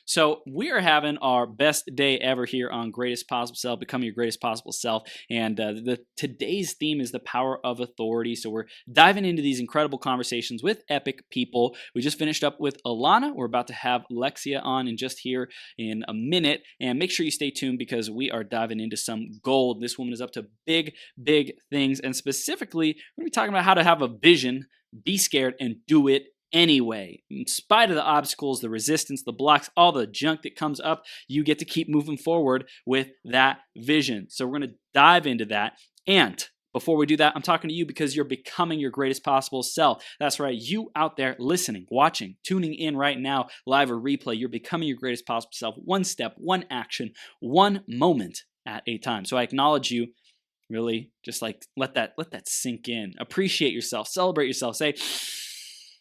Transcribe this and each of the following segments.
So we are having our best day ever here on Greatest Possible Self, Becoming Your Greatest Possible Self. And today's theme is the power of authority. So we're diving into these incredible conversations with epic people. We just finished up with Alana. We're about to have Lexia on just here in a minute. And make sure you stay tuned because we are diving into some gold. This woman is up to big, big things. And specifically, we're going to be talking about how to have a vision, be scared, and do it anyway. In spite of the obstacles, the resistance, the blocks, all the junk that comes up, you get to keep moving forward with that vision. So we're going to dive into that. And before we do that, I'm talking to you because you're becoming your greatest possible self. That's right. You out there listening, watching, tuning in right now, live or replay, you're becoming your greatest possible self. One step, one action, one moment at a time. So I acknowledge you. Really, just like let that sink in. Appreciate yourself. Celebrate yourself. Say,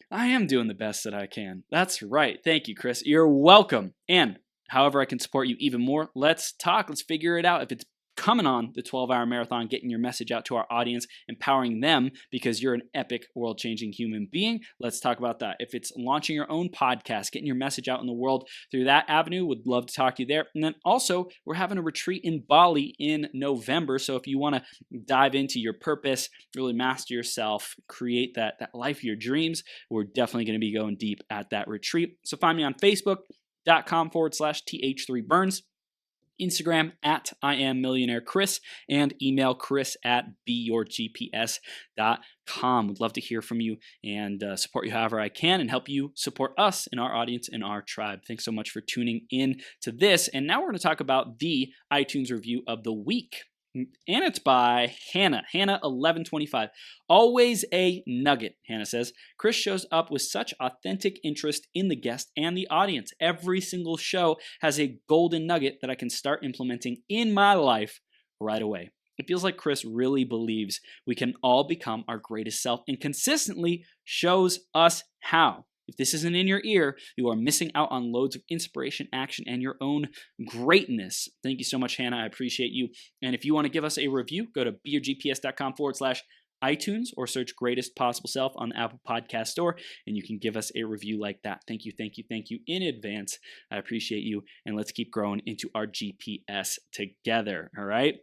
I am doing the best that I can. That's right. Thank you, Chris. You're welcome. And however I can support you even more, let's talk. Let's figure it out. If it's coming on the 12-hour marathon, getting your message out to our audience, empowering them because you're an epic, world-changing human being, let's talk about that. If it's launching your own podcast, getting your message out in the world through that avenue, would love to talk to you there. And then also, we're having a retreat in Bali in November. So if you want to dive into your purpose, really master yourself, create that life of your dreams, we're definitely going to be going deep at that retreat. So find me on Facebook.com/th3burns. Instagram at IamMillionaireChris, and email chris@beyourgps.com. Would love to hear from you and support you however I can and help you support us in our audience and our tribe. Thanks so much for tuning in to this. And now we're going to talk about the iTunes review of the week. And it's by Hannah. Hannah 1125. Always a nugget, Hannah says. Chris shows up with such authentic interest in the guest and the audience. Every single show has a golden nugget that I can start implementing in my life right away. It feels like Chris really believes we can all become our greatest self and consistently shows us how. If this isn't in your ear, you are missing out on loads of inspiration, action, and your own greatness. Thank you so much, Hannah. I appreciate you. And if you want to give us a review, go to beyourgps.com/iTunes or search Greatest Possible Self on the Apple Podcast Store, and you can give us a review like that. Thank you, thank you, thank you in advance. I appreciate you, and let's keep growing into our GPS together, all right?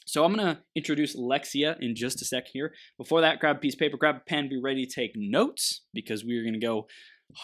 So I'm going to introduce Lexia in just a sec here. Before that, grab a piece of paper, grab a pen, be ready to take notes because we're going to go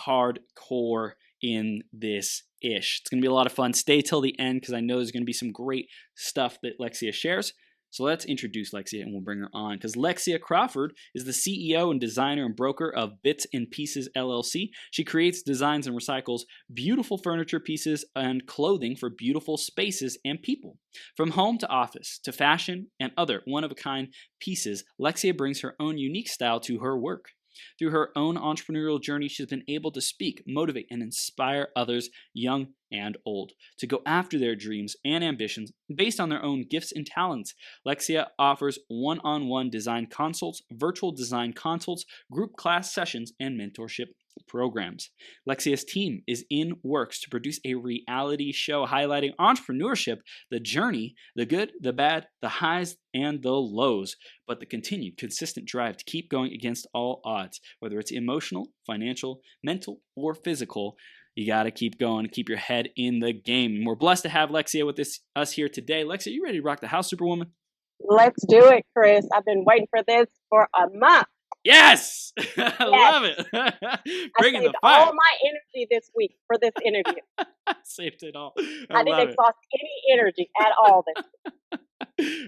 hardcore in this ish. It's going to be a lot of fun. Stay till the end because I know there's going to be some great stuff that Lexia shares. So let's introduce Lexia and we'll bring her on because Lexia Crawford is the CEO and designer and broker of BITZ and Pieces LLC. She creates, designs, and recycles beautiful furniture pieces and clothing for beautiful spaces and people. From home to office to fashion and other one-of-a-kind pieces, Lexia brings her own unique style to her work. Through her own entrepreneurial journey, she's been able to speak, motivate, and inspire others, young and old, to go after their dreams and ambitions based on their own gifts and talents. Lexia offers one-on-one design consults, virtual design consults, group class sessions, and mentorship programs. Lexia's team is in works to produce a reality show highlighting entrepreneurship, the journey, the good, the bad, the highs, and the lows, but the continued consistent drive to keep going against all odds, whether it's emotional, financial, mental, or physical. You got to keep going, keep your head in the game. And we're blessed to have Lexia with us here today. Lexia, you ready to rock the house, Superwoman? Let's do it, Chris. I've been waiting for this for a month. Yes! I love it. Bringing the fire. All my energy this week for this interview. Saved it all. I didn't exhaust any energy at all this week.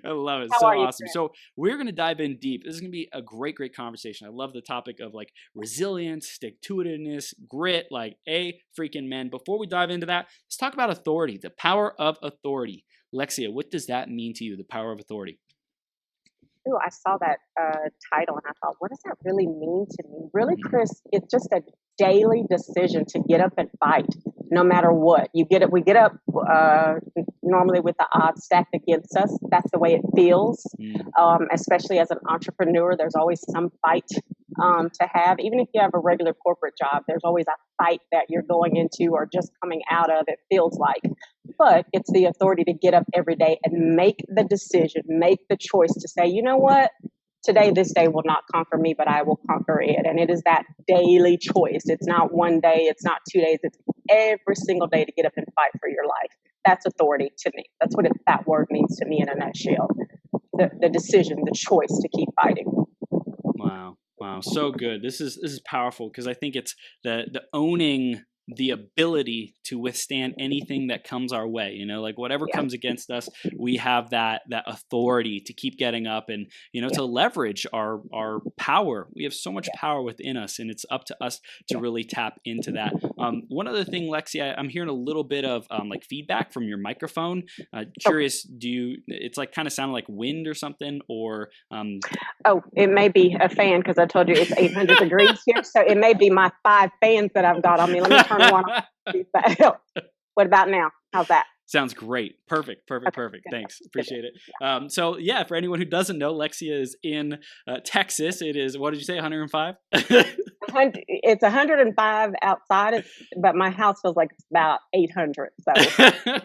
I love it. How so are you, awesome. Chris? So we're going to dive in deep. This is going to be a great, great conversation. I love the topic of like resilience, stick-to-itiveness, grit, like a freaking man. Before we dive into that, let's talk about authority, the power of authority. Lexia, what does that mean to you, the power of authority? Ooh, I saw that title and I thought, what does that really mean to me? Really, Chris, it's just a daily decision to get up and fight, no matter what. We get up normally with the odds stacked against us. That's the way it feels. Especially as an entrepreneur, there's always some fight to have. Even if you have a regular corporate job, there's always a fight that you're going into or just coming out of, it feels like. But it's the authority to get up every day and make the decision, make the choice to say, you know what? today, this day will not conquer me, but I will conquer it. And it is that daily choice. It's not one day, it's not 2 days, it's every single day to get up and fight for your life. That's authority to me. That's what that word means to me in a nutshell. The decision, the choice to keep fighting. Wow. Wow. So good. This is powerful, because I think it's the owning the ability to withstand anything that comes our way. Like whatever comes against us, we have that authority to keep getting up and, to leverage our power. We have so much power within us, and it's up to us to really tap into that. One other thing, Lexi, I'm hearing a little bit of like feedback from your microphone. Curious, it's like kind of sounding like wind or something, or Oh, it may be a fan, because I told you it's 800 degrees here. So it may be my 5 fans that I've got on me. Let me turn one on. What about now? How's that? Sounds great. Perfect. Thanks. Appreciate it. So yeah, for anyone who doesn't know, Lexia is in Texas. It is, what did you say, 105? It's 105 outside, but my house feels like it's about 800. So a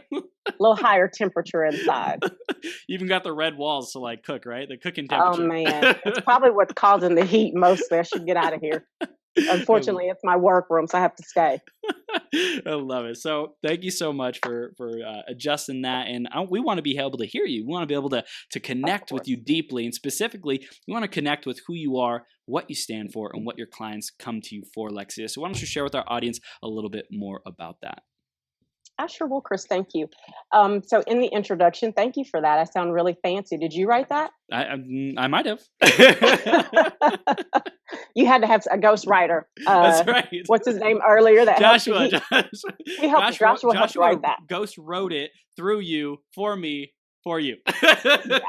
little higher temperature inside. You even got the red walls to like cook, right? The cooking temperature. Oh man, it's probably what's causing the heat mostly. I should get out of here. Unfortunately, it's my workroom, so I have to stay. I love it. So thank you so much for adjusting that. And we want to be able to hear you. We want to be able to connect with you deeply. And specifically, we want to connect with who you are, what you stand for, and what your clients come to you for, Lexia. So why don't you share with our audience a little bit more about that? I sure will, Chris. Thank you. So in the introduction, thank you for that. I sound really fancy. Did you write that? I might have. You had to have a ghostwriter. That's right. What's his name earlier? That Joshua. Joshua helped write that. Ghost wrote it through you, for me, for you. Yeah.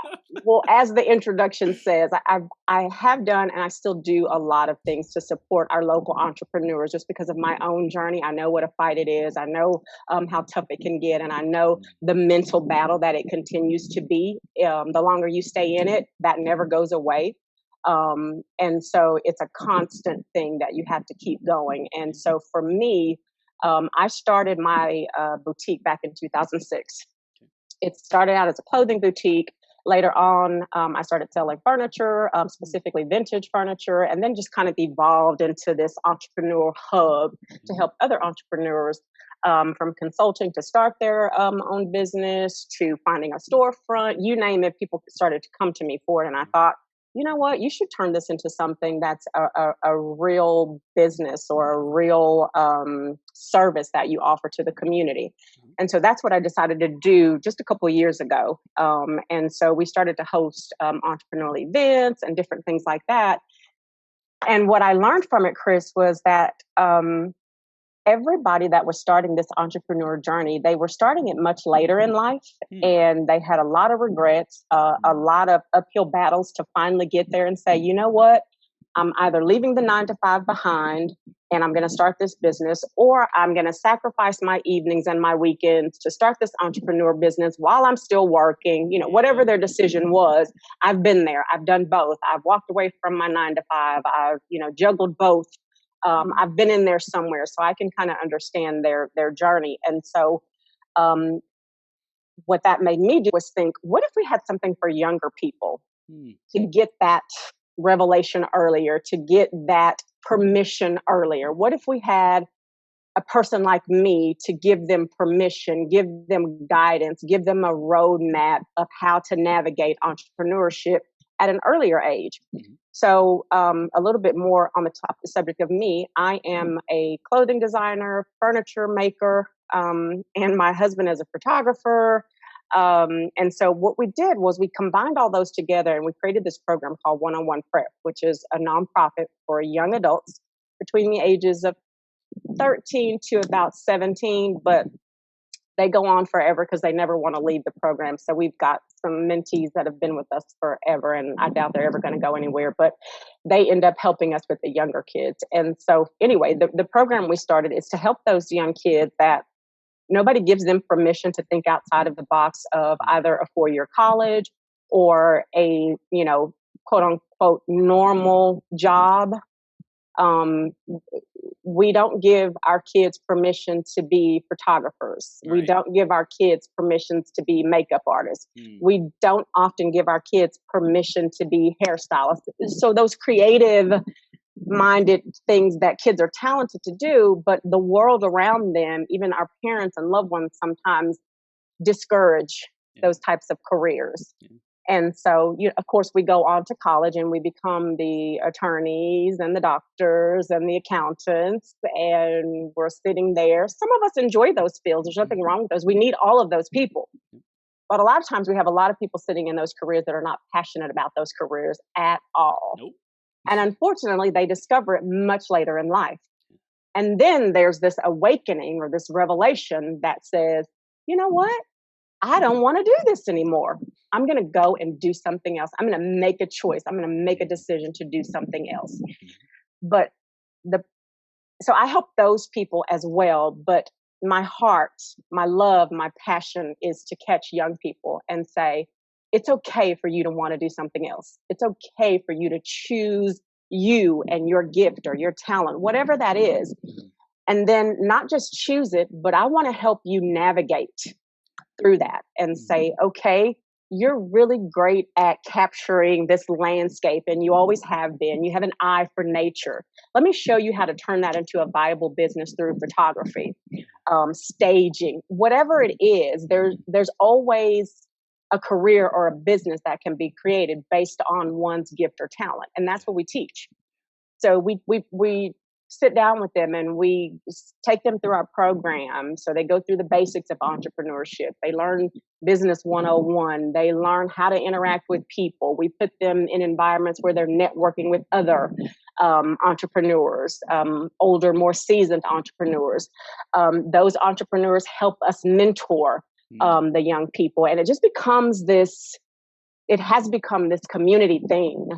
Well, as the introduction says, I have done and I still do a lot of things to support our local entrepreneurs, just because of my own journey. I know what a fight it is. I know how tough it can get, and I know the mental battle that it continues to be. The longer you stay in it, that never goes away. And so it's a constant thing that you have to keep going. And so for me, I started my boutique back in 2006. It started out as a clothing boutique. Later on, I started selling furniture, specifically vintage furniture, and then just kind of evolved into this entrepreneurial hub to help other entrepreneurs, from consulting to start their own business, to finding a storefront, you name it. People started to come to me for it. And I thought, you know what, you should turn this into something that's a real business, or a real service that you offer to the community. And so that's what I decided to do just a couple of years ago. And so we started to host entrepreneurial events and different things like that. And what I learned from it, Chris, was that everybody that was starting this entrepreneur journey, they were starting it much later in life, and they had a lot of regrets, a lot of uphill battles to finally get there and say, you know what, I'm either leaving the 9-to-5 behind and I'm going to start this business, or I'm going to sacrifice my evenings and my weekends to start this entrepreneur business while I'm still working. Whatever their decision was, I've been there. I've done both. I've walked away from my 9-to-5. I've, juggled both. I've been in there somewhere, so I can kind of understand their journey. And so what that made me do was think, what if we had something for younger people to get that revelation earlier, to get that permission earlier? What if we had a person like me to give them permission, give them guidance, give them a roadmap of how to navigate entrepreneurship at an earlier age? So a little bit more on the subject of me. I am a clothing designer, furniture maker, and my husband is a photographer. And so what we did was we combined all those together, and we created this program called One-on-One Prep, which is a nonprofit for young adults between the ages of 13 to about 17, but they go on forever because they never want to leave the program. So we've got some mentees that have been with us forever, and I doubt they're ever going to go anywhere, but they end up helping us with the younger kids. And so anyway, the program we started is to help those young kids that nobody gives them permission to think outside of the box of either a 4-year college or a, quote unquote, normal job. we don't give our kids permission to be photographers. We Right. don't give our kids permissions to be makeup artists. We don't often give our kids permission to be hairstylists. So those creative minded things that kids are talented to do, but the world around them, even our parents and loved ones, sometimes discourage those types of careers. And so, of course, we go on to college and we become the attorneys and the doctors and the accountants, and we're sitting there. Some of us enjoy those fields. There's nothing wrong with those. We need all of those people. But a lot of times we have a lot of people sitting in those careers that are not passionate about those careers at all. Nope. And unfortunately, they discover it much later in life. And then there's this awakening or this revelation that says, you know what? I don't want to do this anymore. I'm going to go and do something else. I'm going to make a choice. I'm going to make a decision to do something else. But so I help those people as well. But my heart, my love, my passion is to catch young people and say, it's okay for you to want to do something else. It's okay for you to choose you and your gift or your talent, whatever that is. And then not just choose it, but I want to help you navigate through that and say, okay, you're really great at capturing this landscape and you always have been. You have an eye for nature. Let me show you how to turn that into a viable business through photography, staging, whatever it is. There's always a career or a business that can be created based on one's gift or talent. And that's what we teach. So we sit down with them and we take them through our program. So they go through the basics of entrepreneurship. They learn business 101. They learn how to interact with people. We put them in environments where they're networking with other entrepreneurs, older, more seasoned entrepreneurs. Those entrepreneurs help us mentor the young people. And it just becomes it has become this community thing.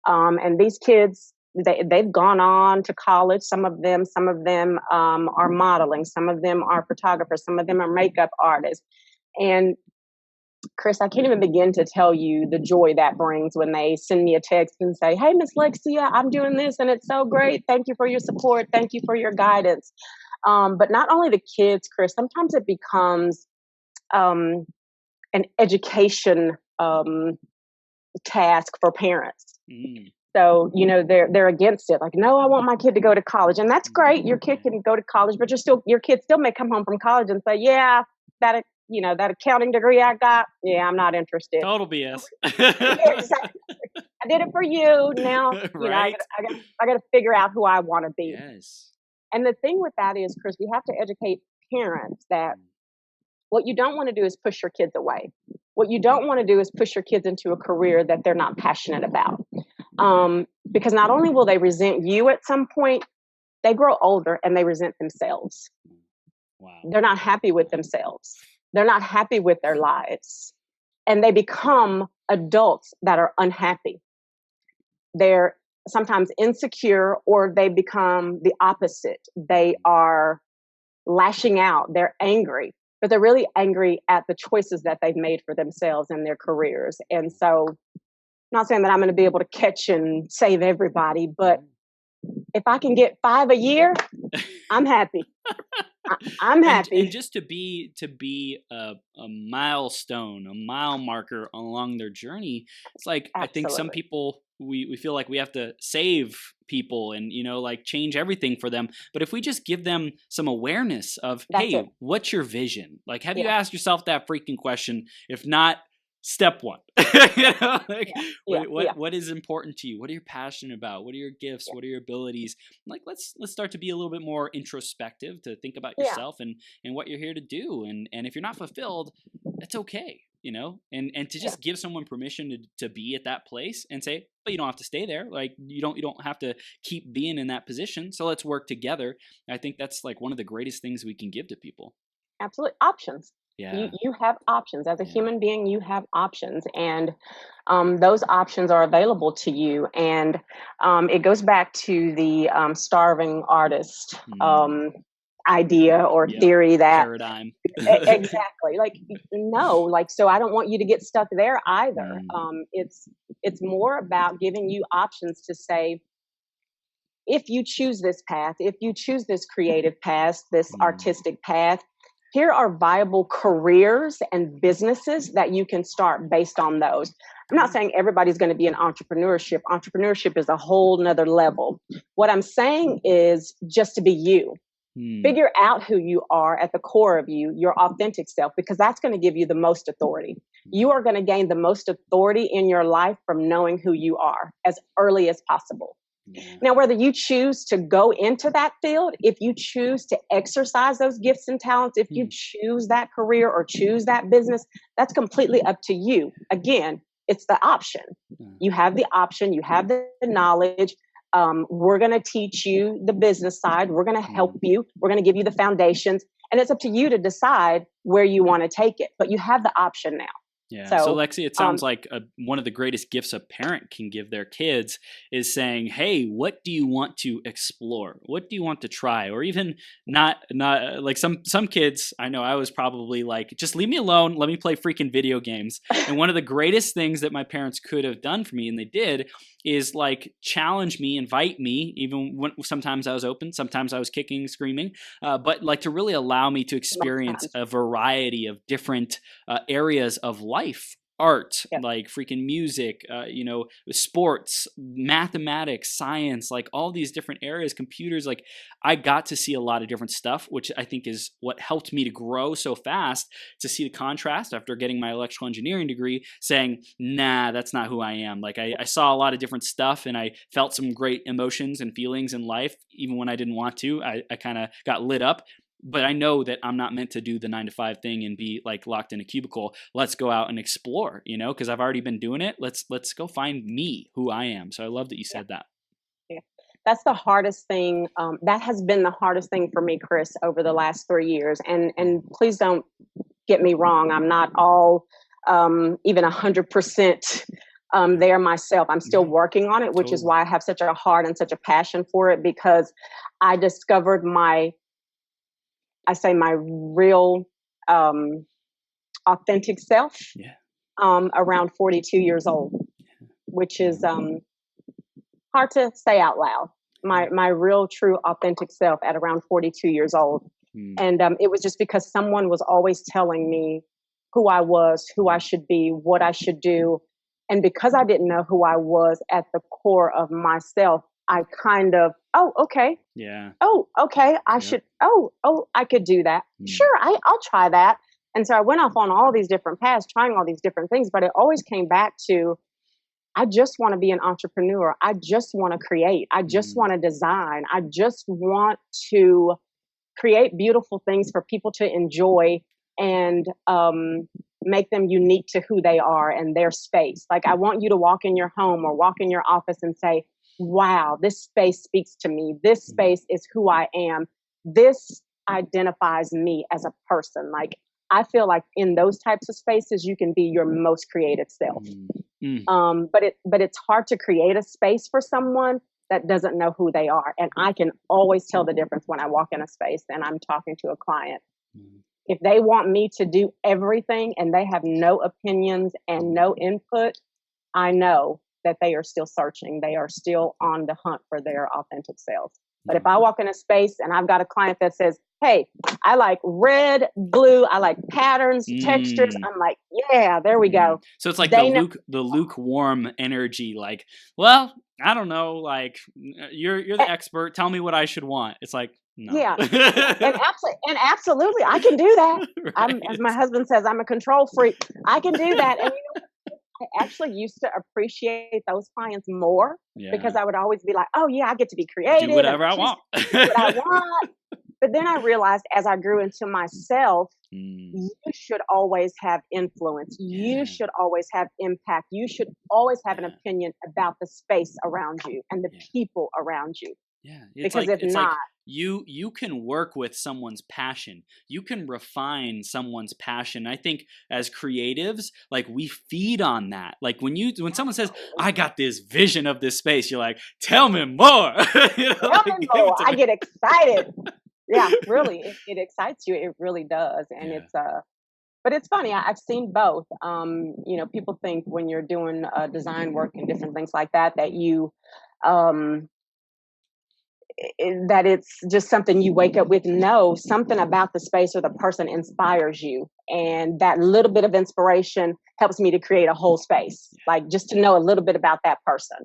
And these kids, they've gone on to college. Some of them are modeling. Some of them are photographers. Some of them are makeup artists. And Chris, I can't even begin to tell you the joy that brings when they send me a text and say, hey, Miss Lexia, I'm doing this and it's so great. Thank you for your support. Thank you for your guidance. But not only the kids, Chris, sometimes it becomes an education task for parents. So, they're against it. Like, no, I want my kid to go to college. And that's great. Your kid can go to college, but your kid still may come home from college and say, yeah, that accounting degree I got, yeah, I'm not interested. Total BS. Exactly. I did it for you. Now, right. I got to figure out who I want to be. Yes. And the thing with that is, Chris, we have to educate parents that what you don't want to do is push your kids away. What you don't want to do is push your kids into a career that they're not passionate about. Because not only will they resent you at some point, they grow older and they resent themselves. Wow. They're not happy with themselves. They're not happy with their lives. And they become adults that are unhappy. They're sometimes insecure, or they become the opposite. They are lashing out. They're angry, but they're really angry at the choices that they've made for themselves and their careers. And so, not saying that I'm going to be able to catch and save everybody, but if I can get 5 a year, I'm happy. I'm happy. And just to be a milestone, a mile marker along their journey, it's like, Absolutely. I think some people, we feel like we have to save people and, change everything for them. But if we just give them some awareness of, hey, what's your vision? Like, have you asked yourself that freaking question? If not, step one. What is important to you? What are you passionate about? What are your gifts? What are your abilities? Like, let's start to be a little bit more introspective, to think about yourself and what you're here to do. And if you're not fulfilled, that's okay, and to just give someone permission to be at that place and say, but you don't have to stay there. Like, you don't have to keep being in that position. So let's work together. I think that's like one of the greatest things we can give to people. Absolutely. Options. Yeah. You have options. As a human being, you have options, and those options are available to you. And it goes back to the starving artist idea or theory that paradigm. Exactly. Like, no, like, so I don't want you to get stuck there either. It's more about giving you options to say, if you choose this path, if you choose this creative path, this Mm. artistic path, here are viable careers and businesses that you can start based on those. I'm not saying everybody's going to be in entrepreneurship. Entrepreneurship is a whole nother level. What I'm saying is just to be you. Figure out who you are at the core of you, your authentic self, because that's going to give you the most authority. You are going to gain the most authority in your life from knowing who you are as early as possible. Yeah. Now, whether you choose to go into that field, if you choose to exercise those gifts and talents, if you choose that career or choose that business, that's completely up to you. Again, it's the option. You have the option, you have the knowledge. We're going to teach you the business side. We're going to help you. We're going to give you the foundations. And it's up to you to decide where you want to take it. But you have the option now. Yeah. So, Lexi, it sounds like one of the greatest gifts a parent can give their kids is saying, "Hey, what do you want to explore? What do you want to try?" Or even not like some kids. I know I was probably like, "Just leave me alone. Let me play freaking video games." And one of the greatest things that my parents could have done for me, and they did, is like challenge me, invite me, even when sometimes I was open, sometimes I was kicking, screaming, but like to really allow me to experience a variety of different areas of life. Art, like freaking music, sports, mathematics, science, like all these different areas, computers. Like I got to see a lot of different stuff, which I think is what helped me to grow so fast, to see the contrast after getting my electrical engineering degree, saying, nah, that's not who I am. Like I saw a lot of different stuff and I felt some great emotions and feelings in life, even when I didn't want to. I kind of got lit up. But I know that I'm not meant to do the 9-to-5 thing and be like locked in a cubicle. Let's go out and explore, because I've already been doing it. Let's go find me, who I am. So I love that you said that. Yeah. That's the hardest thing. That has been the hardest thing for me, Chris, over the last 3 years. And please don't get me wrong. I'm not all even 100% there myself. I'm still working on it, which is why I have such a heart and such a passion for it, because I discovered my real authentic self around 42 years old, which is hard to say out loud. My real, true, authentic self at around 42 years old. And it was just because someone was always telling me who I was, who I should be, what I should do. And because I didn't know who I was at the core of myself, I kind of, okay. Yeah. Okay. I should, I could do that. Sure. I'll try that. And so I went off on all these different paths, trying all these different things, but it always came back to, I just want to be an entrepreneur. I just want to create. I just want to design. I just want to create beautiful things for people to enjoy and make them unique to who they are and their space. Like I want you to walk in your home or walk in your office and say, wow, this space speaks to me. This space is who I am. This identifies me as a person. Like I feel like in those types of spaces, you can be your most creative self. But it's hard to create a space for someone that doesn't know who they are. And I can always tell the difference when I walk in a space and I'm talking to a client. If they want me to do everything and they have no opinions and no input, I know that they are still searching. They are still on the hunt for their authentic selves. But if I walk in a space and I've got a client that says, hey, I like red, blue, I like patterns, textures, I'm like, yeah, there we go. So it's like the lukewarm energy, like, well, I don't know, like you're the expert. Tell me what I should want. It's like, no. Yeah. and absolutely, I can do that. Right. As my husband says, I'm a control freak. I can do that. And I actually used to appreciate those clients more because I would always be like, oh yeah, I get to be creative. Do whatever I want. Do what I want. But then I realized as I grew into myself, you should always have influence. You should always have impact. You should always have an opinion about the space around you and the people around you. Yeah. Because if not, like you can work with someone's passion. You can refine someone's passion. I think as creatives, like we feed on that. Like when someone says, I got this vision of this space, you're like, tell me more. Tell me more. I get excited. Yeah, really. It excites you. It really does. And it's but it's funny. I've seen both. People think when you're doing design work and different things like that, that you that it's just something you wake up with. No, something about the space or the person inspires you. And that little bit of inspiration helps me to create a whole space, like just to know a little bit about that person.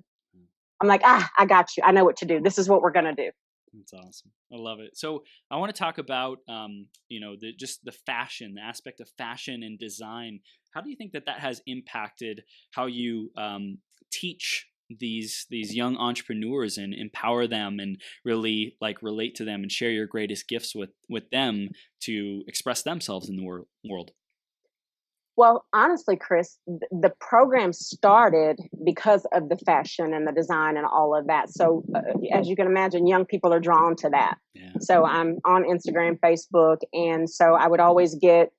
I'm like, I got you. I know what to do. This is what we're going to do. That's awesome. I love it. So I want to talk about, just the fashion, the aspect of fashion and design. How do you think that has impacted how you teach these young entrepreneurs and empower them and really like relate to them and share your greatest gifts with them to express themselves in the world? Well, honestly, Chris, the program started because of the fashion and the design and all of that. So, as you can imagine, young people are drawn to that. Yeah. So, I'm on Instagram, Facebook, and so I would always get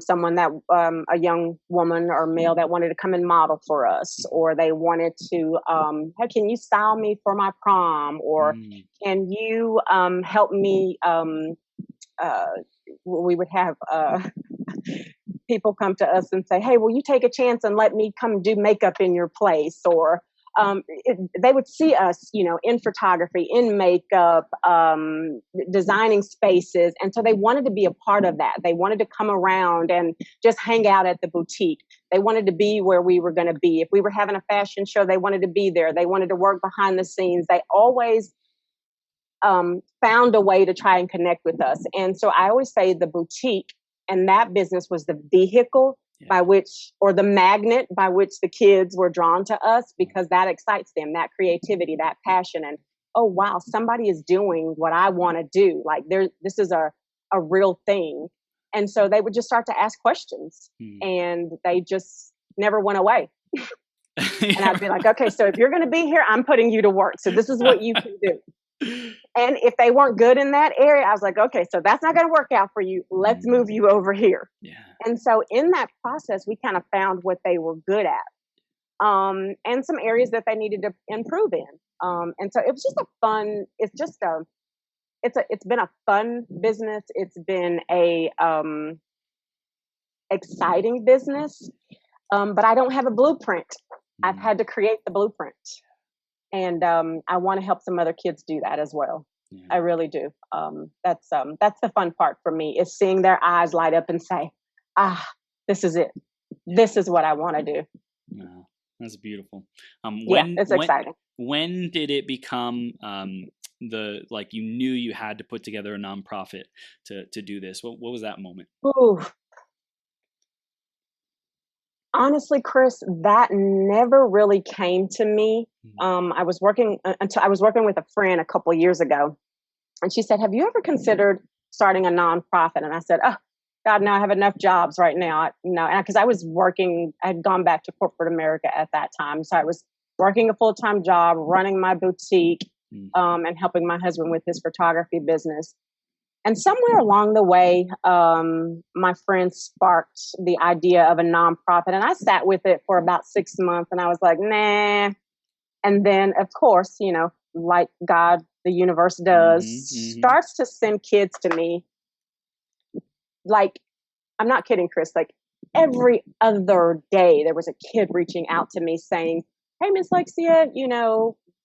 someone that a young woman or male that wanted to come and model for us, or they wanted to, hey, can you style me for my prom, or can you help me? We would have people come to us and say, hey, will you take a chance and let me come do makeup in your place? Or they would see us, in photography, in makeup, designing spaces. And so they wanted to be a part of that. They wanted to come around and just hang out at the boutique. They wanted to be where we were going to be. If we were having a fashion show, they wanted to be there. They wanted to work behind the scenes. They always found a way to try and connect with us. And so I always say the boutique and that business was the vehicle by which, or the magnet by which the kids were drawn to us, because that excites them, that creativity, that passion. And, oh, wow, somebody is doing what I want to do. Like this is a real thing. And so they would just start to ask questions and they just never went away. And I'd be like, okay, so if you're going to be here, I'm putting you to work. So this is what you can do. And if they weren't good in that area, I was like, okay, so that's not going to work out for you. Let's move you over here. Yeah. And so in that process, we kind of found what they were good at, and some areas that they needed to improve in. And so it was just it's been a fun business. It's been a exciting business, but I don't have a blueprint. I've had to create the blueprint. And I want to help some other kids do that as well. Yeah. I really do. That's the fun part for me, is seeing their eyes light up and say, this is it. This is what I want to do. Yeah, that's beautiful. It's exciting. When did it become you knew you had to put together a nonprofit to do this? What was that moment? Ooh. Honestly, Chris, that never really came to me. I was working with a friend a couple of years ago, and she said, have you ever considered starting a nonprofit? And I said, oh, God, no, I have enough jobs right now. Because I was working, I had gone back to corporate America at that time. So I was working a full-time job, running my boutique, and helping my husband with his photography business. And somewhere along the way, my friend sparked the idea of a nonprofit, and I sat with it for about 6 months, and I was like, nah. And then, of course, like God, the universe does, starts to send kids to me. Like, I'm not kidding, Chris. Like every other day, there was a kid reaching out to me saying, hey, Miss Lexia,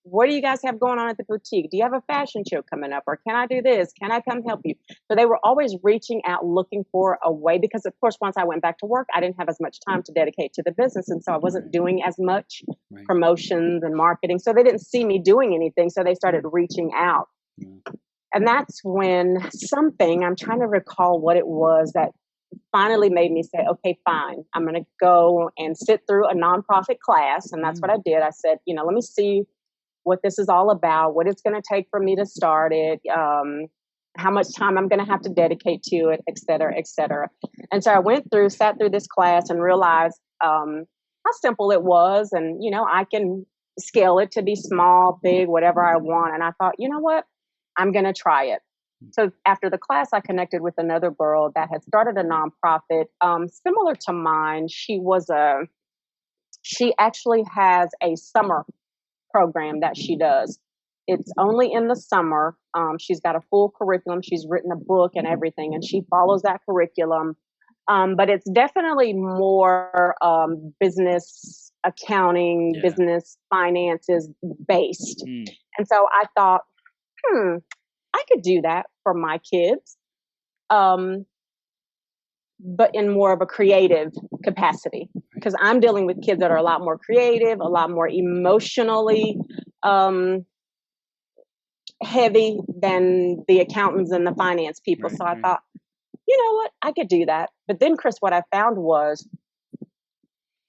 what do you guys have going on at the boutique? Do you have a fashion show coming up? Or can I do this? Can I come help you? So they were always reaching out, looking for a way, because of course, once I went back to work, I didn't have as much time to dedicate to the business. And so I wasn't doing as much promotions and marketing. So they didn't see me doing anything. So they started reaching out. And that's when I'm trying to recall what it was that finally made me say, okay, fine. I'm going to go and sit through a nonprofit class. And that's what I did. I said, let me see what this is all about, what it's going to take for me to start it, how much time I'm going to have to dedicate to it, et cetera, et cetera. And so I sat through this class and realized how simple it was. And, I can scale it to be small, big, whatever I want. And I thought, you know what? I'm going to try it. So after the class, I connected with another girl that had started a nonprofit similar to mine. She actually has a summer program that she does. It's only in the summer. She's got a full curriculum. She's written a book and everything, and she follows that curriculum. But it's definitely more business accounting, business finances based. And so I thought, I could do that for my kids, but in more of a creative capacity, because I'm dealing with kids that are a lot more creative, a lot more emotionally um, heavy than the accountants and the finance people. Right, So I right. thought, you know what, I could do that. But then, Chris, what I found was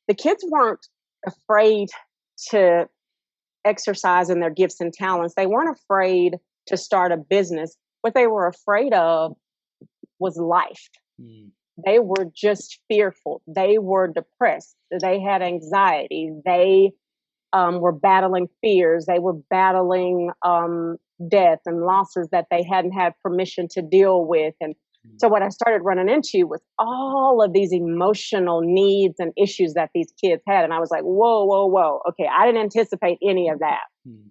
the kids weren't afraid to exercise in their gifts and talents. They weren't afraid to start a business. What they were afraid of was life. Mm. They were just fearful. They were depressed. They had anxiety. They were battling fears. They were battling death and losses that they hadn't had permission to deal with. And so what I started running into was all of these emotional needs and issues that these kids had. And I was like, whoa, whoa, whoa. Okay, I didn't anticipate any of that. Mm.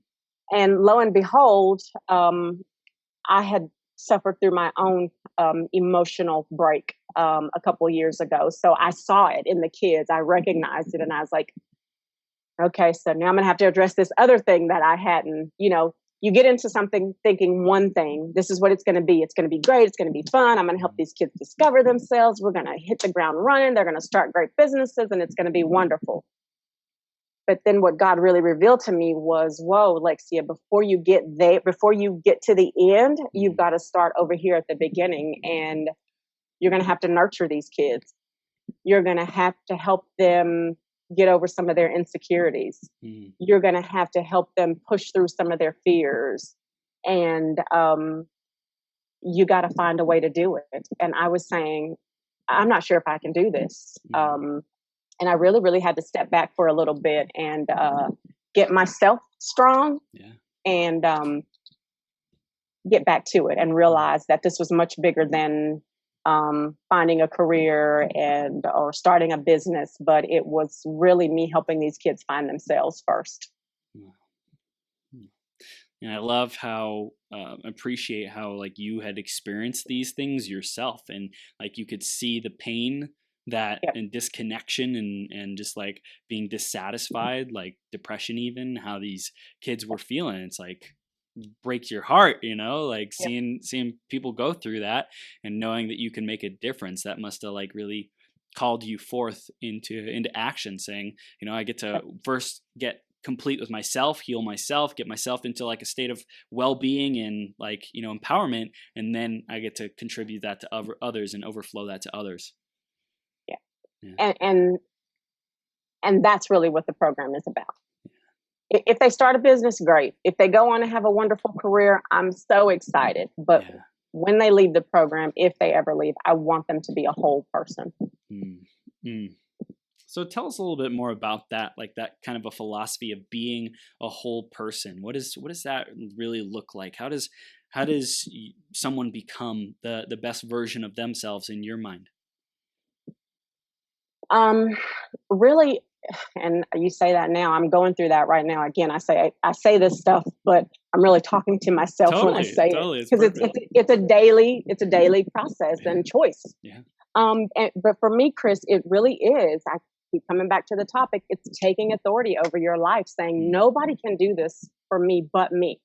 And lo and behold, I had suffered through my own emotional break a couple of years ago. So I saw it in the kids. I recognized it, and I was like, okay, so now I'm going to have to address this other thing that I hadn't, you get into something thinking one thing, this is what it's going to be. It's going to be great. It's going to be fun. I'm going to help these kids discover themselves. We're going to hit the ground running. They're going to start great businesses, and it's going to be wonderful. But then what God really revealed to me was, whoa, Lexia, before you get to the end, you've got to start over here at the beginning, and you're going to have to nurture these kids. You're going to have to help them get over some of their insecurities. Mm. You're going to have to help them push through some of their fears. And you got to find a way to do it. And I was saying, I'm not sure if I can do this. And I really, really had to step back for a little bit and get myself strong, and get back to it and realize that this was much bigger than finding a career or starting a business, but it was really me helping these kids find themselves first. And I love how appreciate how like you had experienced these things yourself, and like you could see the pain that and disconnection and just like being dissatisfied, like depression, even how these kids were feeling. It's like breaks your heart, like seeing people go through that and knowing that you can make a difference. That must have like really called you forth into action, saying, I get to first get complete with myself, heal myself, get myself into like a state of well-being and like, empowerment, and then I get to contribute that to others and overflow that to others. And that's really what the program is about. If they start a business, great. If they go on to have a wonderful career, I'm so excited. But when they leave the program, if they ever leave, I want them to be a whole person. So tell us a little bit more about that, like that kind of a philosophy of being a whole person. What does that really look like? How does someone become the best version of themselves in your mind? Really, and you say that now, I'm going through that right now. Again, I say this stuff, but I'm really talking to myself when I say it, because it's a daily process and choice. But for me, Chris, it really is. I keep coming back to the topic. It's taking authority over your life, saying nobody can do this for me but me.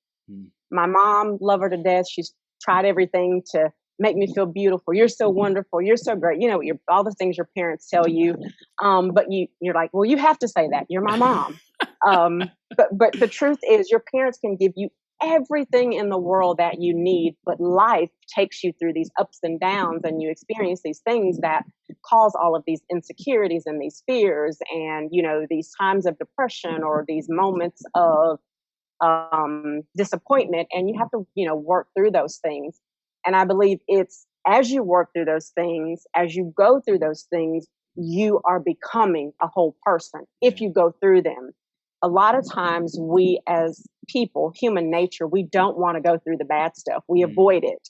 My mom, love her to death. She's tried everything to make me feel beautiful. You're so wonderful. You're so great. All the things your parents tell you. But you're like, well, you have to say that. You're my mom. But the truth is, your parents can give you everything in the world that you need, but life takes you through these ups and downs, and you experience these things that cause all of these insecurities and these fears, and these times of depression or these moments of disappointment, and you have to work through those things. And I believe it's as you work through those things, as you go through those things, you are becoming a whole person if you go through them. A lot of times we as people, human nature, we don't want to go through the bad stuff. We avoid it.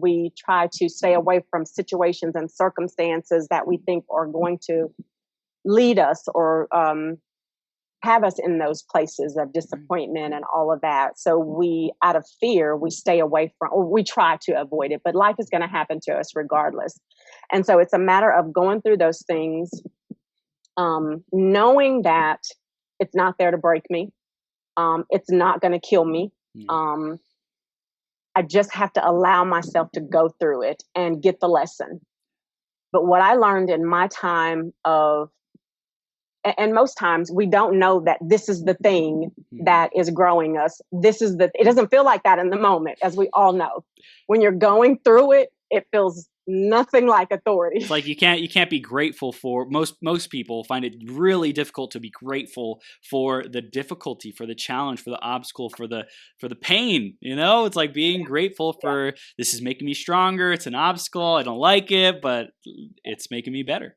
We try to stay away from situations and circumstances that we think are going to lead us or have us in those places of disappointment and all of that. So we, out of fear, we stay away from, or we try to avoid it, but life is going to happen to us regardless. And so it's a matter of going through those things, knowing that it's not there to break me. It's not going to kill me. I just have to allow myself to go through it and get the lesson. But what I learned in my time of, and most times we don't know that this is the thing that is growing us. It doesn't feel like that in the moment, as we all know. When you're going through it, it feels nothing like authority. It's like you can't be grateful for most people find it really difficult to be grateful for the difficulty, for the challenge, for the obstacle, for the pain. It's like being grateful for this is making me stronger. It's an obstacle. I don't like it, but it's making me better.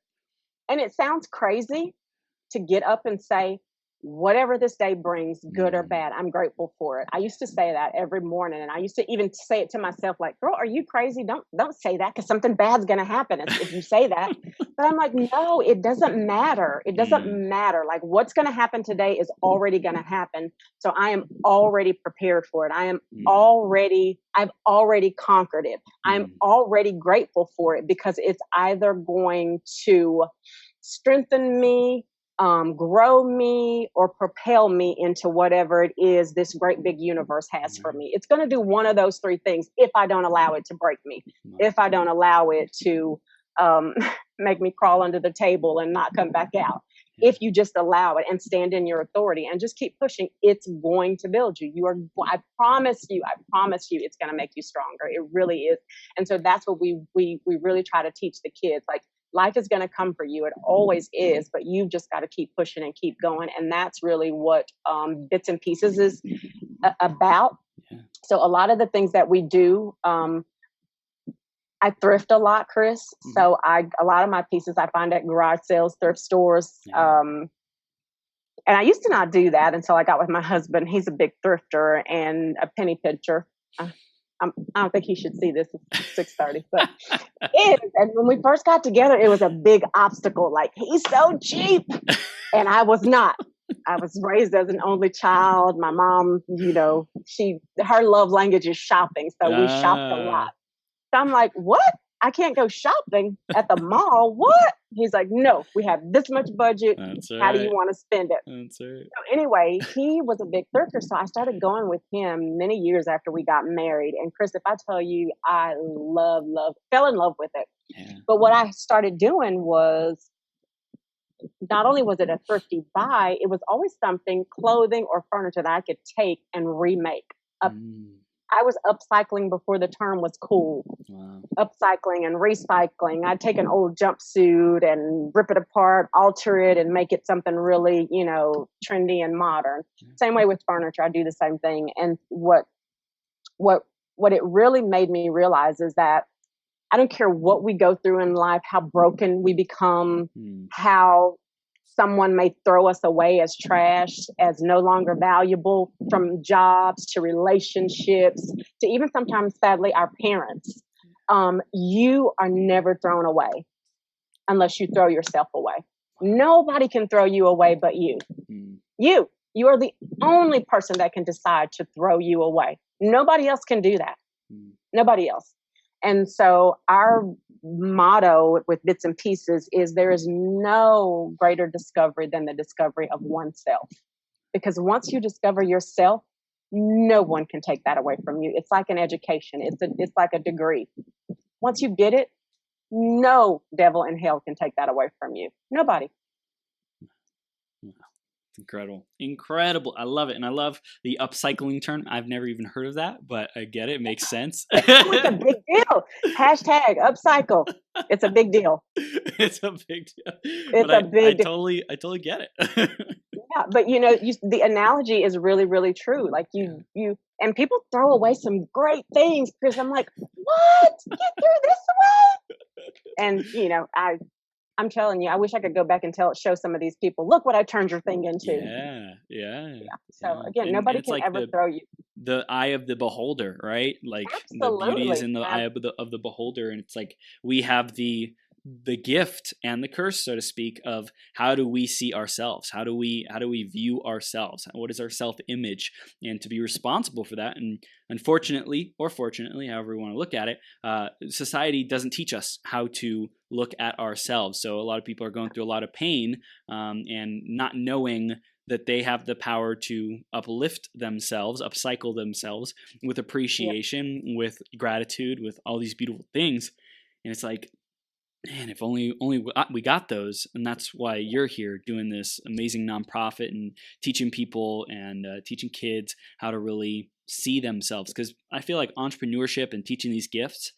And it sounds crazy to get up and say, whatever this day brings, good or bad, I'm grateful for it. I used to say that every morning, and I used to even say it to myself, like, girl, are you crazy? Don't say that, because something bad's gonna happen if you say that. But I'm like, no, it doesn't matter. It doesn't matter. Like, what's gonna happen today is already gonna happen. So I am already prepared for it. I've already conquered it. I'm already grateful for it, because it's either going to strengthen me, grow me, or propel me into whatever it is this great big universe has for me. It's going to do one of those three things if I don't allow it to break me, if I don't allow it to make me crawl under the table and not come back out. If you just allow it and stand in your authority and just keep pushing, it's going to build you. I promise you, it's going to make you stronger. It really is. And so that's what we really try to teach the kids. Like, life is going to come for you. It always is, but you've just got to keep pushing and keep going. And that's really what Bits and Pieces is about. Yeah. So a lot of the things that we do, I thrift a lot, Chris. So a lot of my pieces I find at garage sales, thrift stores. Yeah. And I used to not do that until I got with my husband. He's a big thrifter and a penny pincher. I don't think he should see this at 6:30, but and when we first got together, it was a big obstacle. Like, he's so cheap, and I was not. I was raised as an only child. My mom, her love language is shopping, so we shopped a lot. So I'm like, what? I can't go shopping at the mall. What? He's like, no, we have this much budget. That's right. How do you want to spend it? That's right. So anyway, he was a big thrifter. So I started going with him many years after we got married. And Chris, if I tell you, I fell in love with it. Yeah. But what I started doing was, not only was it a thrifty buy, it was always something, clothing or furniture, that I could take and remake. I was upcycling before the term was cool. Wow. Upcycling and recycling. I'd take an old jumpsuit and rip it apart, alter it, and make it something really, trendy and modern. Same way with furniture. I do the same thing. And what it really made me realize is that I don't care what we go through in life, how broken we become, how someone may throw us away as trash, as no longer valuable, from jobs to relationships to even sometimes, sadly, our parents. You are never thrown away unless you throw yourself away. Nobody can throw you away but you. You are the only person that can decide to throw you away. Nobody else can do that. Nobody else. And so our motto with Bits and Pieces is, there is no greater discovery than the discovery of oneself. Because once you discover yourself, no one can take that away from you. It's like an education. It's like a degree. Once you get it, no devil in hell can take that away from you. Nobody. Incredible. I love it. And I love the upcycling term. I've never even heard of that, but I get it. It makes sense. It's a big deal. Hashtag upcycle. It's a big deal. It's a big deal. I totally get it. Yeah, but the analogy is really, really true. Like you and people throw away some great things because I'm like, what? Get through this way? And I'm telling you, I wish I could go back and show some of these people, look what I turned your thing into. Yeah. So again, nobody can ever throw you. The eye of the beholder, right? Like, absolutely. The beauty is in the eye of the beholder, and it's like we have the gift and the curse, so to speak, of how do we see ourselves? How do we view ourselves? What is our self-image? And to be responsible for that. And unfortunately, or fortunately, however we want to look at it, society doesn't teach us how to look at ourselves. So a lot of people are going through a lot of pain and not knowing that they have the power to uplift themselves, upcycle themselves with appreciation, with gratitude, with all these beautiful things. And it's like, man, if only we got those. And that's why you're here doing this amazing nonprofit and teaching people and teaching kids how to really see themselves. Because I feel like entrepreneurship and teaching these gifts,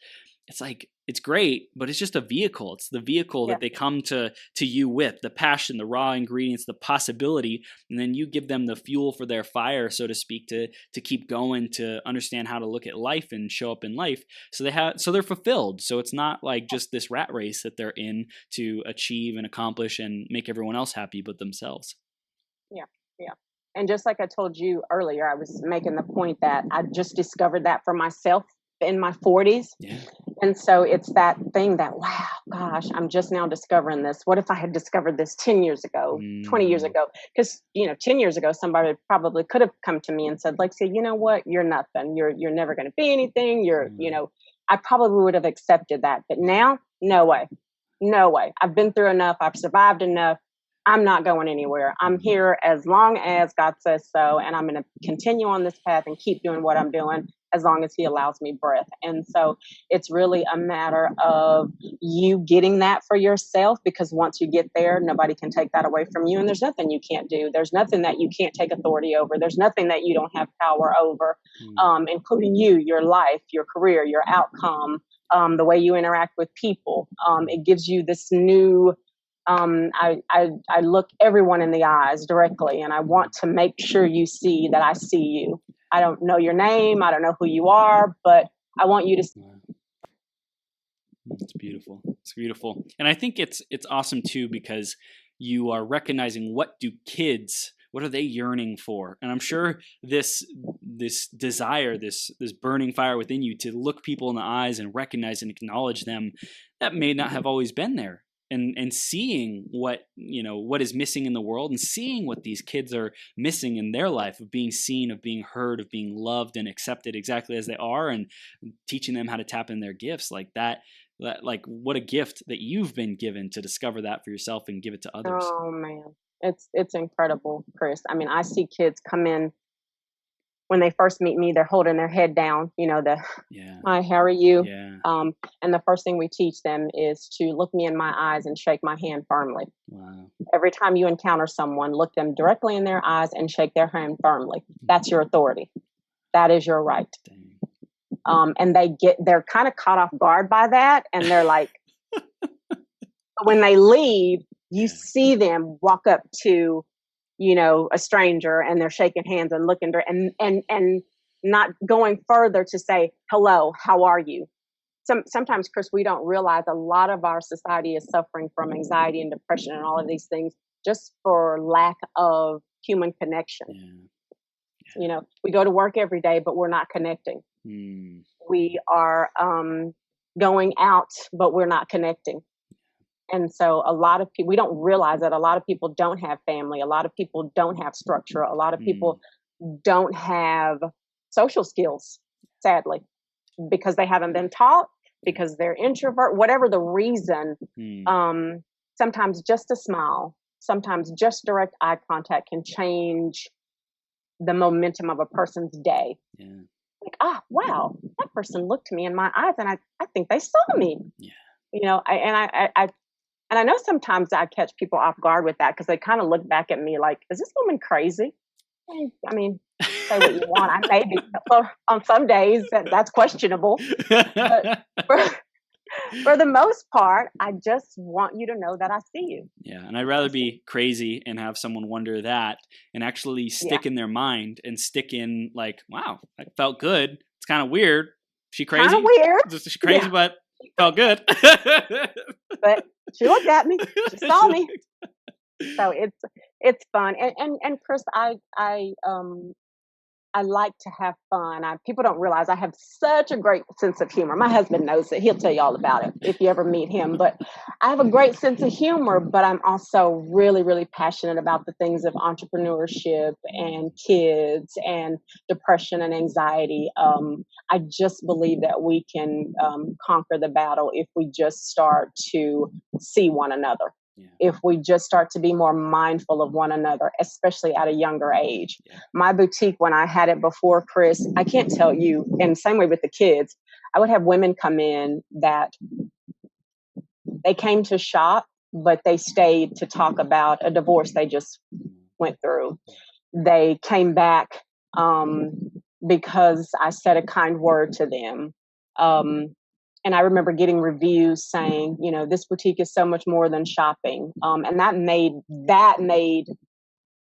it's like, it's great, but it's just a vehicle. It's the vehicle that they come to you with, the passion, the raw ingredients, the possibility, and then you give them the fuel for their fire, so to speak, to keep going, to understand how to look at life and show up in life. So they're fulfilled. So it's not like just this rat race that they're in to achieve and accomplish and make everyone else happy but themselves. Yeah, yeah. And just like I told you earlier, I was making the point that I just discovered that for myself in my 40s. Yeah. And so it's that thing that, wow, gosh, I'm just now discovering this. What if I had discovered this 10 years ago, 20 years ago? Because, 10 years ago, somebody probably could have come to me and said, Lexia, you know what? You're nothing. You're never going to be anything. I probably would have accepted that. But now, no way. No way. I've been through enough. I've survived enough. I'm not going anywhere. I'm here as long as God says so. And I'm going to continue on this path and keep doing what I'm doing as long as He allows me breath. And so it's really a matter of you getting that for yourself, because once you get there, nobody can take that away from you. And there's nothing you can't do. There's nothing that you can't take authority over. There's nothing that you don't have power over, including you, your life, your career, your outcome, the way you interact with people. It gives you this new I look everyone in the eyes directly, and I want to make sure you see that I see you. I don't know your name. I don't know who you are, but I want you to see. It's beautiful. It's beautiful. And I think it's awesome too, because you are recognizing what are they yearning for? And I'm sure this desire, this burning fire within you to look people in the eyes and recognize and acknowledge them, that may not have always been there. And seeing what is missing in the world, and seeing what these kids are missing in their life, of being seen, of being heard, of being loved and accepted exactly as they are, and teaching them how to tap in their gifts, like that like what a gift that you've been given to discover that for yourself and give it to others. Oh man, it's incredible, Chris. I mean, I see kids come in when they first meet me, they're holding their head down, hi, how are you? Yeah. And the first thing we teach them is to look me in my eyes and shake my hand firmly. Wow. Every time you encounter someone, look them directly in their eyes and shake their hand firmly. That's your authority. That is your right. And they're kind of caught off guard by that. And they're like, when they leave, you see them walk up to a stranger, and they're shaking hands and looking and not going further to say, hello, how are you? Sometimes, Chris, we don't realize a lot of our society is suffering from anxiety and depression and all of these things just for lack of human connection. Yeah. We go to work every day, but we're not connecting. We are going out, but we're not connecting. And so a lot of people, we don't realize that a lot of people don't have family. A lot of people don't have structure. A lot of people don't have social skills, sadly, because they haven't been taught, because they're introvert, whatever the reason. Sometimes just a smile, sometimes just direct eye contact can change the momentum of a person's day. Yeah. Like, wow, that person looked me in my eyes, and I think they saw me. Yeah. And I know sometimes I catch people off guard with that, because they kind of look back at me like, is this woman crazy? I mean, say what you want. I may be. On some days, that's questionable. But for the most part, I just want you to know that I see you. Yeah, and I'd rather be crazy and have someone wonder that, and actually stick in their mind and stick in like, wow, that felt good. It's kind of weird. She crazy? Kind of weird. She's crazy, but felt good. But she looked at me. She saw me. So it's fun. And Chris, I like to have fun. People don't realize I have such a great sense of humor. My husband knows it. He'll tell you all about it if you ever meet him. But I have a great sense of humor, but I'm also really, really passionate about the things of entrepreneurship and kids and depression and anxiety. I just believe that we can conquer the battle if we just start to see one another. Yeah. if we just start to be more mindful of one another, especially at a younger age. Yeah. My boutique, when I had it before, Chris, I can't tell you, and the same way with the kids, I would have women come in that they came to shop, but they stayed to talk about a divorce they just went through. They came back because I said a kind word to them. And I remember getting reviews saying, you know, this boutique is so much more than shopping. And that made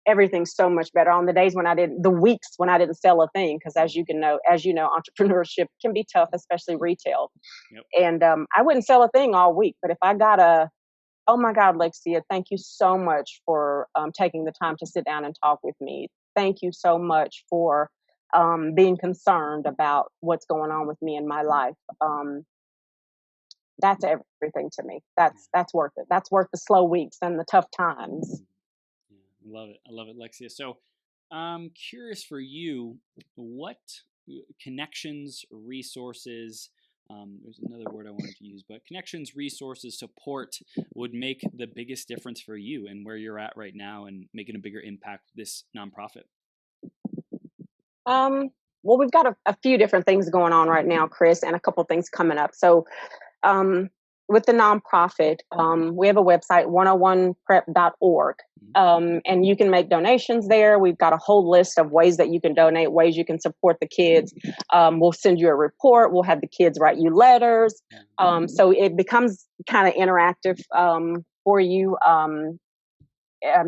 everything so much better on the days when the weeks when I didn't sell a thing. Cause as you know, entrepreneurship can be tough, especially retail. Yep. And I wouldn't sell a thing all week, but if I got oh my God, Lexia, thank you so much for taking the time to sit down and talk with me. Thank you so much for being concerned about what's going on with me in my life. That's everything to me. That's worth it. That's worth the slow weeks and the tough times. Yeah, I love it, Lexia. So I'm curious for you, what connections, resources, there's another word I wanted to use, but connections, resources, support would make the biggest difference for you and where you're at right now and making a bigger impact with this nonprofit? Well, we've got a few different things going on right now, Chris, and a couple things coming up. So um, with the nonprofit, we have a website, 101prep.org, and you can make donations there. We've got a whole list of ways that you can donate, ways you can support the kids. We'll send you a report. We'll have the kids write you letters. So it becomes kind of interactive for you.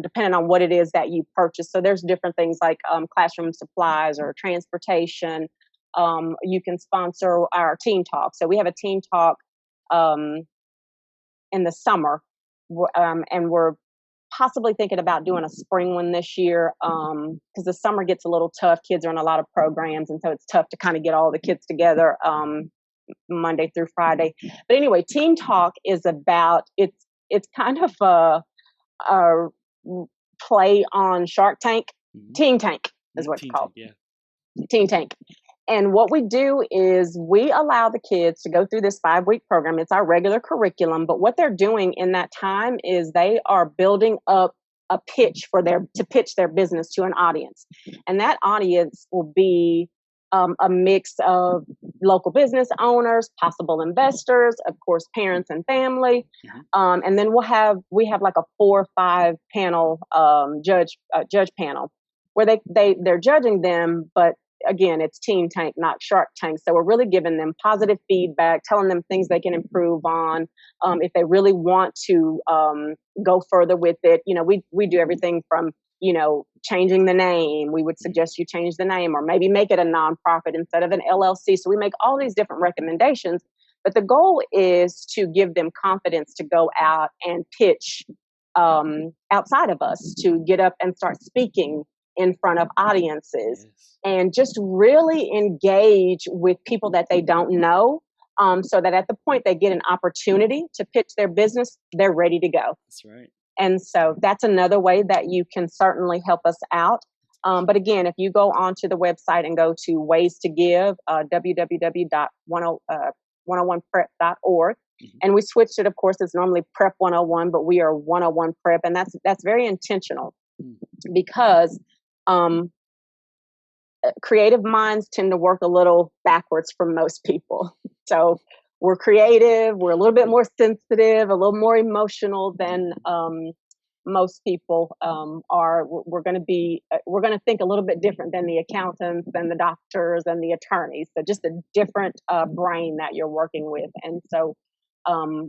Depending on what it is that you purchase. So there's different things like classroom supplies or transportation. You can sponsor our teen talk. So we have a teen talk um, in the summer, and we're possibly thinking about doing a spring one this year because the summer gets a little tough. Kids are in a lot of programs, and so it's tough to kind of get all the kids together Monday through Friday. But anyway, teen talk is about it's kind of a play on Shark Tank. Teen Tank is what it's called. Yeah. Teen Tank. And what we do is we allow the kids to go through this 5-week program. It's our regular curriculum, but what they're doing in that time is they are building up a pitch to pitch their business to an audience. And that audience will be a mix of local business owners, possible investors, of course, parents and family, and then we have like a 4 or 5 panel judge panel where they're judging them, but again, it's Teen Tank, not Shark Tank. So we're really giving them positive feedback, telling them things they can improve on. If they really want to go further with it, you know, we do everything from, you know, changing the name. We would suggest you change the name or maybe make it a nonprofit instead of an LLC. So we make all these different recommendations, but the goal is to give them confidence to go out and pitch outside of us, to get up and start speaking in front of audiences and just really engage with people that they don't know. So that at the point they get an opportunity to pitch their business, they're ready to go. That's right. And so that's another way that you can certainly help us out. But again, if you go onto the website and go to ways to give, www.101prep.org, and we switched it, of course, it's normally Prep 101, but we are 101 Prep. And that's very intentional because creative minds tend to work a little backwards from most people. So we're creative, we're a little bit more sensitive, a little more emotional than most people are. We're going to think a little bit different than the accountants and the doctors and the attorneys. So just a different brain that you're working with. And so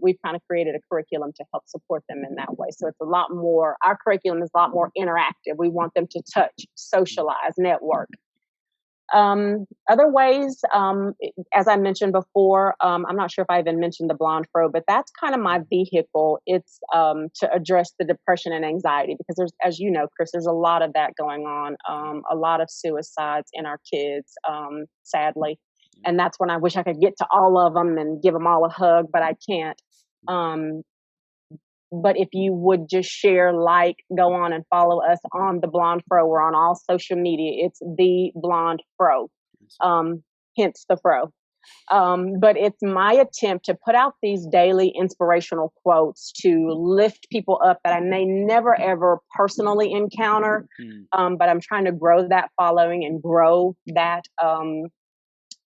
we've kind of created a curriculum to help support them in that way. So it's our curriculum is a lot more interactive. We want them to touch, socialize, network. Other ways, as I mentioned before, I'm not sure if I even mentioned the Blonde Fro, but that's kind of my vehicle. It's to address the depression and anxiety because there's, as you know, Chris, there's a lot of that going on, a lot of suicides in our kids, sadly. And that's when I wish I could get to all of them and give them all a hug, but I can't. But if you would just share, go on and follow us on the Blonde Fro. We're on all social media. It's the Blonde Fro, hence the fro. But it's my attempt to put out these daily inspirational quotes to lift people up that I may never ever personally encounter. But I'm trying to grow that following and grow that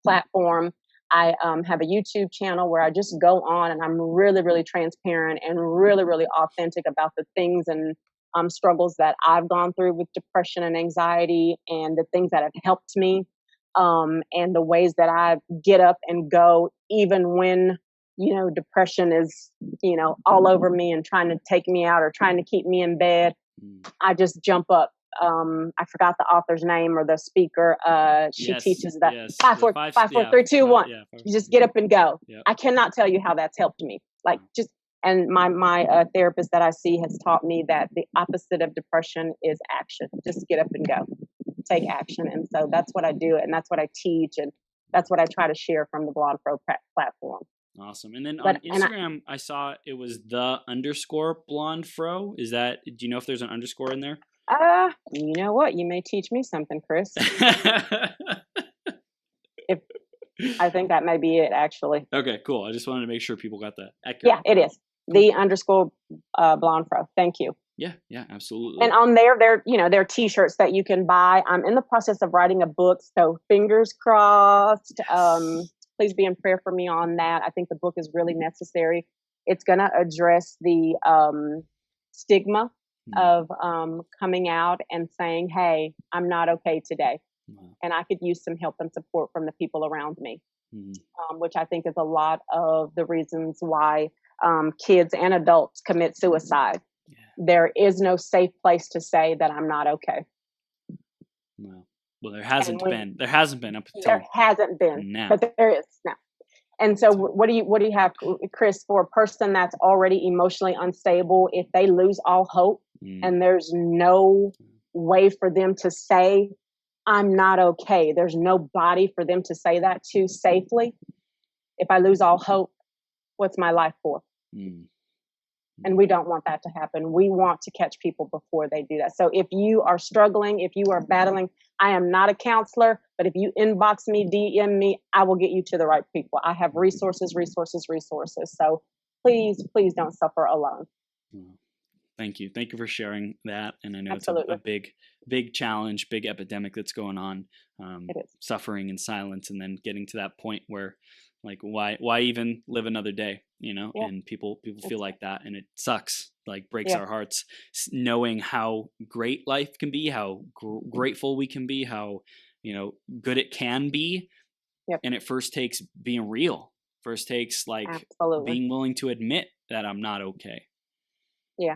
platform. I have a YouTube channel where I just go on and I'm really, really transparent and really, really authentic about the things and struggles that I've gone through with depression and anxiety and the things that have helped me, and the ways that I get up and go even when, depression is, all over me and trying to take me out or trying to keep me in bed. I just jump up. I forgot the author's name or the speaker. She teaches that 5, 4, 3, 2, 1. You just get up and go. Yep. I cannot tell you how that's helped me. And my therapist that I see has taught me that the opposite of depression is action. Just get up and go, take action. And so that's what I do, and that's what I teach, and that's what I try to share from the Blonde Pro platform. Awesome. And then on Instagram, I saw it was _ Blonde Fro. Do you know if there's an underscore in there? You know what? You may teach me something, Chris. I think that may be it, actually. Okay, cool. I just wanted to make sure people got that accurate. Yeah, it is. The _ Blonde Fro. Thank you. Yeah, absolutely. And on there are T-shirts that you can buy. I'm in the process of writing a book, so fingers crossed. Please be in prayer for me on that. I think the book is really necessary. It's going to address the stigma of coming out and saying, hey, I'm not okay today. And I could use some help and support from the people around me, which I think is a lot of the reasons why kids and adults commit suicide. Yeah. There is no safe place to say that I'm not okay. Well, there hasn't been. There hasn't been up until there hasn't been now, but there is now. And so, what do you have, Chris, for a person that's already emotionally unstable? If they lose all hope and there's no way for them to say, "I'm not okay," there's nobody for them to say that to safely. If I lose all hope, what's my life for? And we don't want that to happen. We want to catch people before they do that. So if you are struggling, if you are battling, I am not a counselor, but if you inbox me, DM me, I will get you to the right people. I have resources. So please don't suffer alone. Thank you. Thank you for sharing that. And I know Absolutely. It's a big challenge, big epidemic that's going on. It is. Suffering in silence, and then getting to that point where, like, why even live another day? Yeah. And people feel like that, and it sucks. Like, breaks our hearts, knowing how great life can be, how grateful we can be, how good it can be. Yep. And it first takes being real. First takes Absolutely. being willing to admit that I'm not okay. Yeah.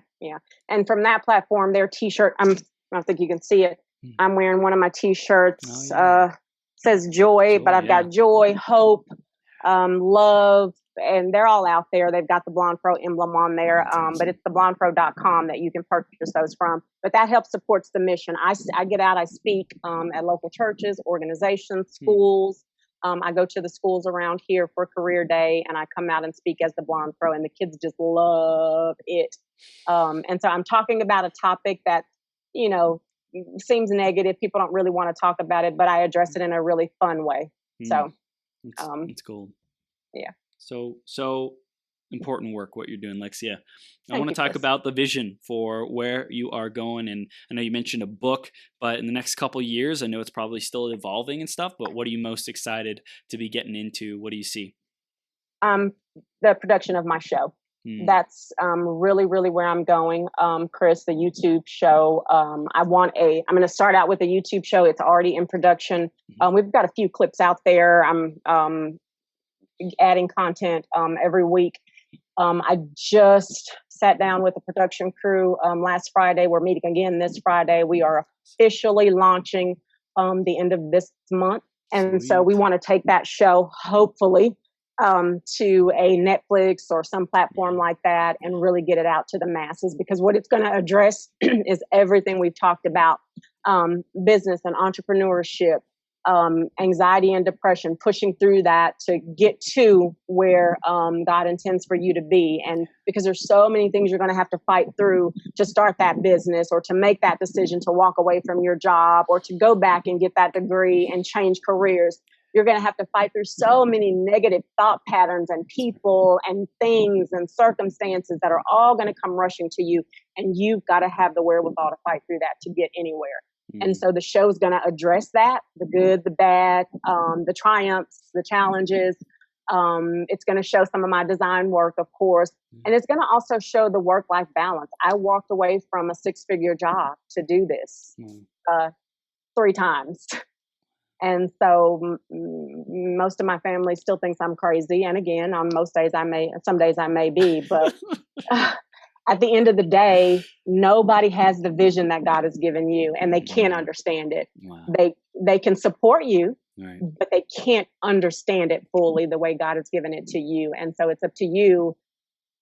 And from that platform, their T-shirt, I don't think you can see it. I'm wearing one of my T-shirts. Says joy, but I've got joy, hope, love, and they're all out there. They've got the Blonde Pro emblem on there, but it's the blondepro.com that you can purchase those from. But that helps supports the mission. I get out, I speak at local churches, organizations, schools. I go to the schools around here for Career Day, and I come out and speak as the Blonde Pro, and the kids just love it. And so I'm talking about a topic that, seems negative. People don't really want to talk about it, but I address it in a really fun way. So it's cool. Yeah. So important work what you're doing, Lexia. I want to talk about the vision for where you are going. And I know you mentioned a book, but in the next couple of years, I know it's probably still evolving and stuff, but what are you most excited to be getting into? What do you see? The production of my show. That's really, really where I'm going, Chris, the YouTube show. I'm going to start out with a YouTube show. It's already in production. We've got a few clips out there. I'm adding content every week. I just sat down with the production crew last Friday. We're meeting again this Friday. We are officially launching the end of this month. And so we want to take that show, hopefully, to a Netflix or some platform like that, and really get it out to the masses, because what it's going to address is everything we've talked about, business and entrepreneurship, anxiety and depression, pushing through that to get to where God intends for you to be. And because there's so many things you're going to have to fight through to start that business, or to make that decision to walk away from your job, or to go back and get that degree and change careers. You're going to have to fight through so many negative thought patterns and people and things and circumstances that are all going to come rushing to you. And you've got to have the wherewithal to fight through that to get anywhere. And so the show's going to address that, the good, the bad, the triumphs, the challenges. It's going to show some of my design work, of course. And it's going to also show the work-life balance. I walked away from a 6-figure job to do this 3 times. And so most of my family still thinks I'm crazy. And again, on some days I may be, but at the end of the day, nobody has the vision that God has given you, and they can't understand it. Wow. They can support you, right, but they can't understand it fully the way God has given it to you. And so it's up to you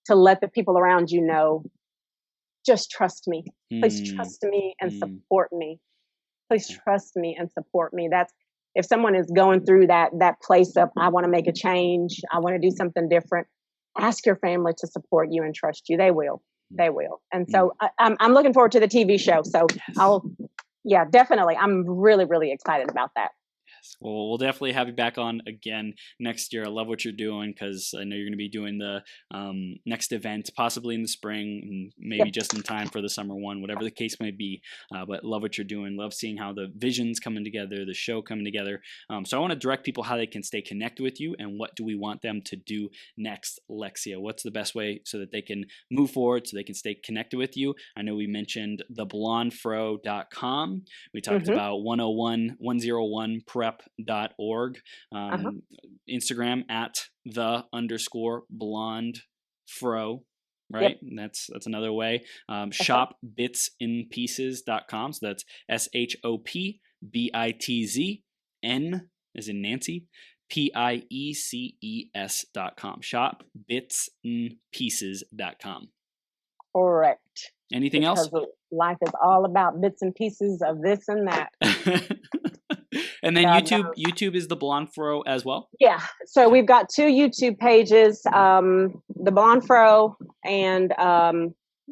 to let the people around you know, just trust me. Please trust me and support me. Please trust me and support me. That's, if someone is going through that place of, I want to make a change, I want to do something different, ask your family to support you and trust you. They will. They will. And so I'm looking forward to the TV show. So definitely. I'm really, really excited about that. Well, we'll definitely have you back on again next year. I love what you're doing, because I know you're going to be doing the next event possibly in the spring, and maybe just in time for the summer one, whatever the case may be. But love what you're doing. Love seeing how the vision's coming together, the show coming together. So I want to direct people how they can stay connected with you, and what do we want them to do next, Lexia? What's the best way so that they can move forward, so they can stay connected with you? I know we mentioned theblondefro.com. We talked about 101prep.org, Instagram at _blonde_fro, right? And that's another way. Shop BITZinpieces.com. So that's ShopBITZN as in Nancy, PIECES.com. Shop BITZinpieces.com. Correct. Anything else? Life is all about bits and pieces of this and that. And then YouTube is the Blonde Fro as well? Yeah. So we've got 2 YouTube pages, the Blonde Fro and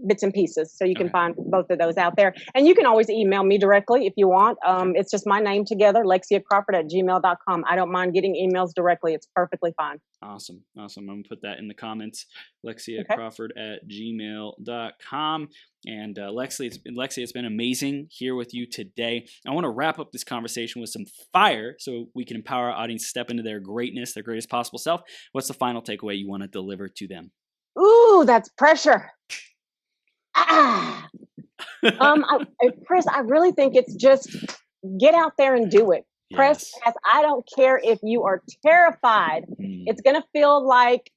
Bits and Pieces. So you can find both of those out there. And you can always email me directly if you want. It's just my name together, Lexia Crawford @gmail.com. I don't mind getting emails directly. It's perfectly fine. Awesome. I'm going to put that in the comments. Lexia Crawford @gmail.com. And Lexia, it's been amazing here with you today. I want to wrap up this conversation with some fire so we can empower our audience to step into their greatness, their greatest possible self. What's the final takeaway you want to deliver to them? Ooh, that's pressure. Chris, I really think it's just get out there and do it. Press pass. I don't care if you are terrified. It's going to feel like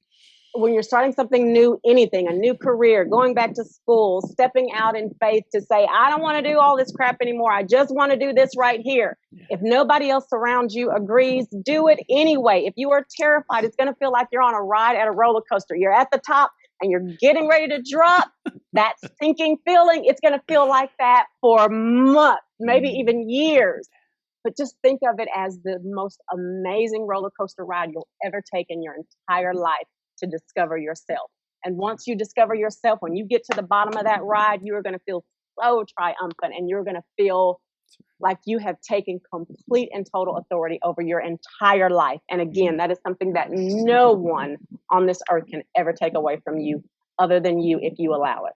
when you're starting something new, anything, a new career, going back to school, stepping out in faith to say, I don't want to do all this crap anymore. I just want to do this right here. If nobody else around you agrees, do it anyway. If you are terrified, it's going to feel like you're on a ride at a roller coaster. You're at the top and you're getting ready to drop. That sinking feeling, it's going to feel like that for months, maybe even years. But just think of it as the most amazing roller coaster ride you'll ever take in your entire life to discover yourself. And once you discover yourself, when you get to the bottom of that ride, you are going to feel so triumphant, and you're going to feel like you have taken complete and total authority over your entire life. And again, that is something that no one on this earth can ever take away from you other than you, if you allow it.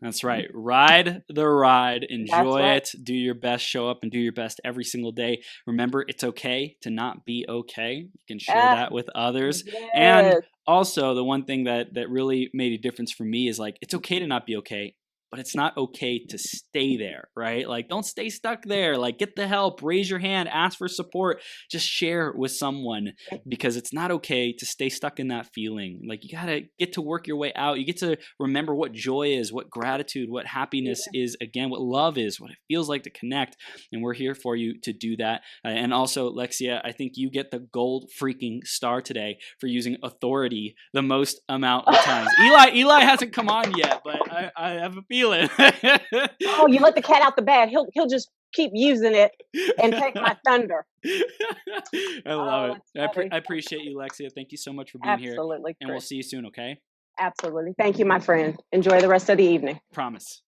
That's right. Ride the ride. Enjoy it. Do your best. Show up and do your best every single day. Remember, it's okay to not be okay. You can share that with others. And also, the one thing that really made a difference for me is like, it's okay to not be okay, but it's not okay to stay there, right? Like, don't stay stuck there. Like, get the help, raise your hand, ask for support, just share with someone, because it's not okay to stay stuck in that feeling. Like, you got to get to work your way out. You get to remember what joy is, what gratitude, what happiness is, again, what love is, what it feels like to connect. And we're here for you to do that. And also, Lexia, I think you get the gold freaking star today for using authority the most amount of times. Eli hasn't come on yet, but I have a feeling. Oh, you let the cat out the bag. He'll just keep using it and take my thunder. I love it. I appreciate you, Lexia. Thank you so much for being here. Absolutely. And we'll see you soon, okay? Absolutely. Thank you, my friend. Enjoy the rest of the evening. Promise.